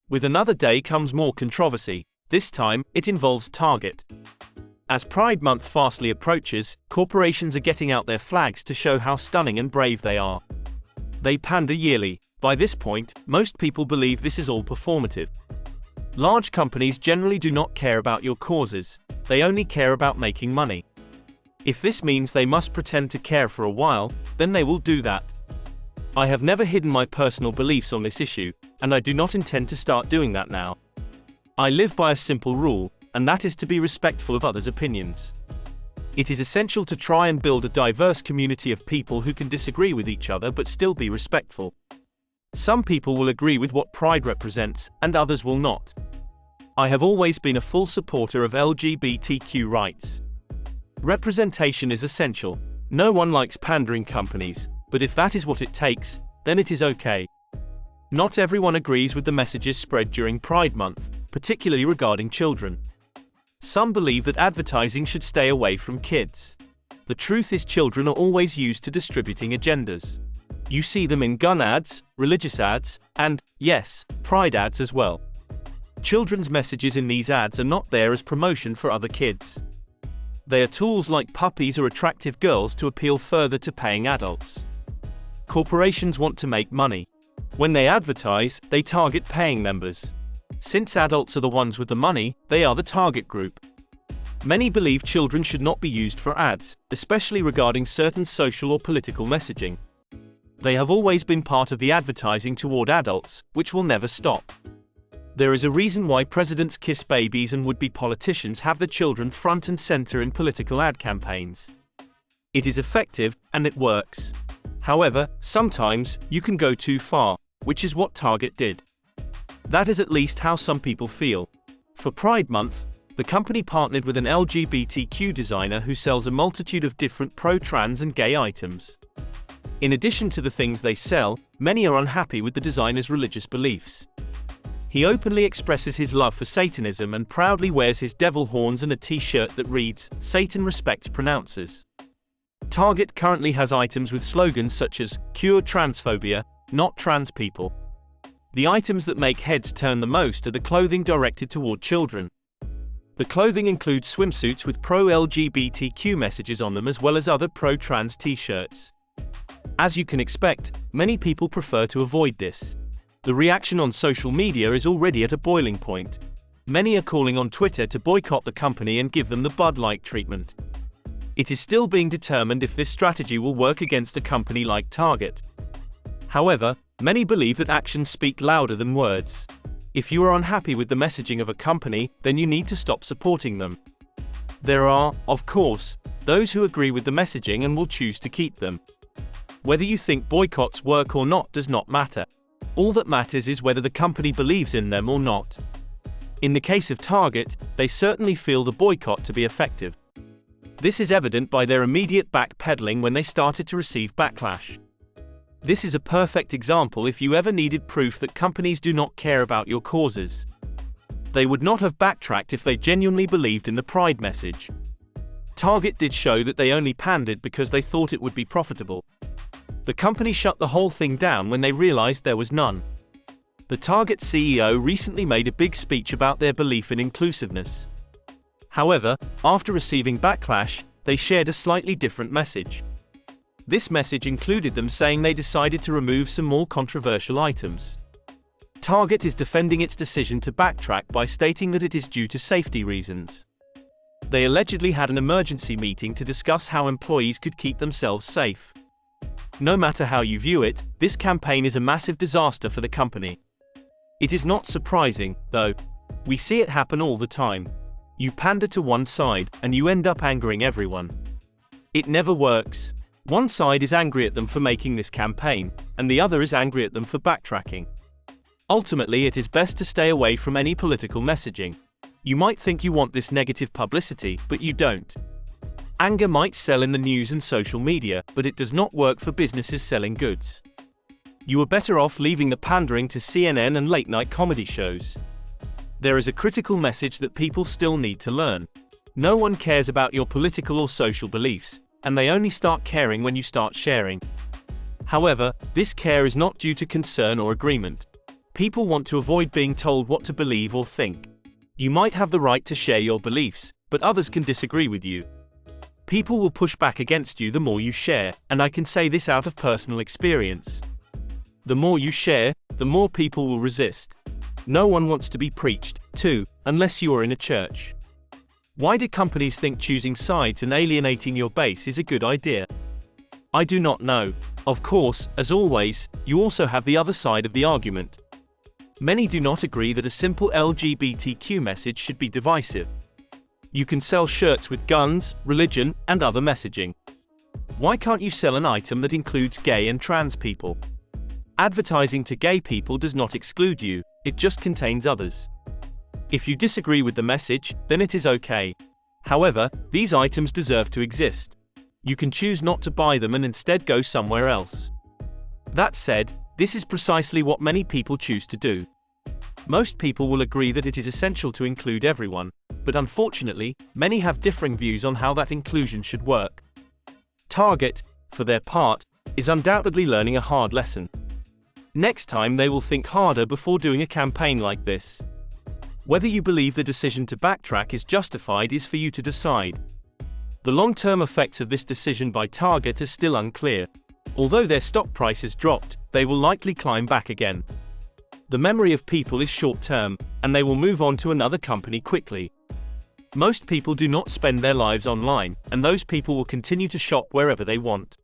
With another day comes more controversy. This time, it involves Target. As Pride Month fastly approaches, corporations are getting out their flags to show how stunning and brave they are. They pander yearly. By this point, most people believe this is all performative. Large companies generally do not care about your causes. They only care about making money. If this means they must pretend to care for a while, then they will do that. I have never hidden my personal beliefs on this issue, and I do not intend to start doing that now. I live by a simple rule, and that is to be respectful of others' opinions. It is essential to try and build a diverse community of people who can disagree with each other but still be respectful. Some people will agree with what Pride represents, and others will not. I have always been a full supporter of LGBTQ rights. Representation is essential. No one likes pandering companies, but if that is what it takes, then it is okay. Not everyone agrees with the messages spread during Pride Month, particularly regarding children. Some believe that advertising should stay away from kids. The truth is, children are always used to distributing agendas. You see them in gun ads, religious ads, and, yes, Pride ads as well. Children's messages in these ads are not there as promotion for other kids. They are tools like puppies or attractive girls to appeal further to paying adults. Corporations want to make money. When they advertise, they target paying members. Since adults are the ones with the money, they are the target group. Many believe children should not be used for ads, especially regarding certain social or political messaging. They have always been part of the advertising toward adults, which will never stop. There is a reason why presidents kiss babies and would-be politicians have the children front and center in political ad campaigns. It is effective, and it works. However, sometimes, you can go too far, which is what Target did. That is at least how some people feel. For Pride Month, the company partnered with an LGBTQ designer who sells a multitude of different pro-trans and gay items. In addition to the things they sell, many are unhappy with the designer's religious beliefs. He openly expresses his love for Satanism and proudly wears his devil horns and a t-shirt that reads, "Satan respects pronouncers." Target currently has items with slogans such as, "Cure transphobia, not trans people." The items that make heads turn the most are the clothing directed toward children. The clothing includes swimsuits with pro-LGBTQ messages on them as well as other pro-trans t-shirts. As you can expect, many people prefer to avoid this. The reaction on social media is already at a boiling point. Many are calling on Twitter to boycott the company and give them the Bud Light treatment. It is still being determined if this strategy will work against a company like Target. However, many believe that actions speak louder than words. If you are unhappy with the messaging of a company, then you need to stop supporting them. There are, of course, those who agree with the messaging and will choose to keep them. Whether you think boycotts work or not does not matter. All that matters is whether the company believes in them or not. In the case of Target, they certainly feel the boycott to be effective. This is evident by their immediate backpedaling when they started to receive backlash. This is a perfect example if you ever needed proof that companies do not care about your causes. They would not have backtracked if they genuinely believed in the Pride message. Target did show that they only pandered because they thought it would be profitable. The company shut the whole thing down when they realized there was none. The Target CEO recently made a big speech about their belief in inclusiveness. However, after receiving backlash, they shared a slightly different message. This message included them saying they decided to remove some more controversial items. Target is defending its decision to backtrack by stating that it is due to safety reasons. They allegedly had an emergency meeting to discuss how employees could keep themselves safe. No matter how you view it, this campaign is a massive disaster for the company. It is not surprising, though. We see it happen all the time. You pander to one side, and you end up angering everyone. It never works. One side is angry at them for making this campaign, and the other is angry at them for backtracking. Ultimately, it is best to stay away from any political messaging. You might think you want this negative publicity, but you don't. Anger might sell in the news and social media, but it does not work for businesses selling goods. You are better off leaving the pandering to CNN and late-night comedy shows. There is a critical message that people still need to learn. No one cares about your political or social beliefs, and they only start caring when you start sharing. However, this care is not due to concern or agreement. People want to avoid being told what to believe or think. You might have the right to share your beliefs, but others can disagree with you. People will push back against you the more you share, and I can say this out of personal experience. The more you share, the more people will resist. No one wants to be preached to, unless you are in a church. Why do companies think choosing sides and alienating your base is a good idea? I do not know. Of course, as always, you also have the other side of the argument. Many do not agree that a simple LGBTQ message should be divisive. You can sell shirts with guns, religion, and other messaging. Why can't you sell an item that includes gay and trans people? Advertising to gay people does not exclude you, it just contains others. If you disagree with the message, then it is okay. However, these items deserve to exist. You can choose not to buy them and instead go somewhere else. That said, this is precisely what many people choose to do. Most people will agree that it is essential to include everyone, but unfortunately, many have differing views on how that inclusion should work. Target, for their part, is undoubtedly learning a hard lesson. Next time they will think harder before doing a campaign like this. Whether you believe the decision to backtrack is justified is for you to decide. The long-term effects of this decision by Target are still unclear. Although their stock price has dropped, they will likely climb back again. The memory of people is short-term, and they will move on to another company quickly. Most people do not spend their lives online, and those people will continue to shop wherever they want.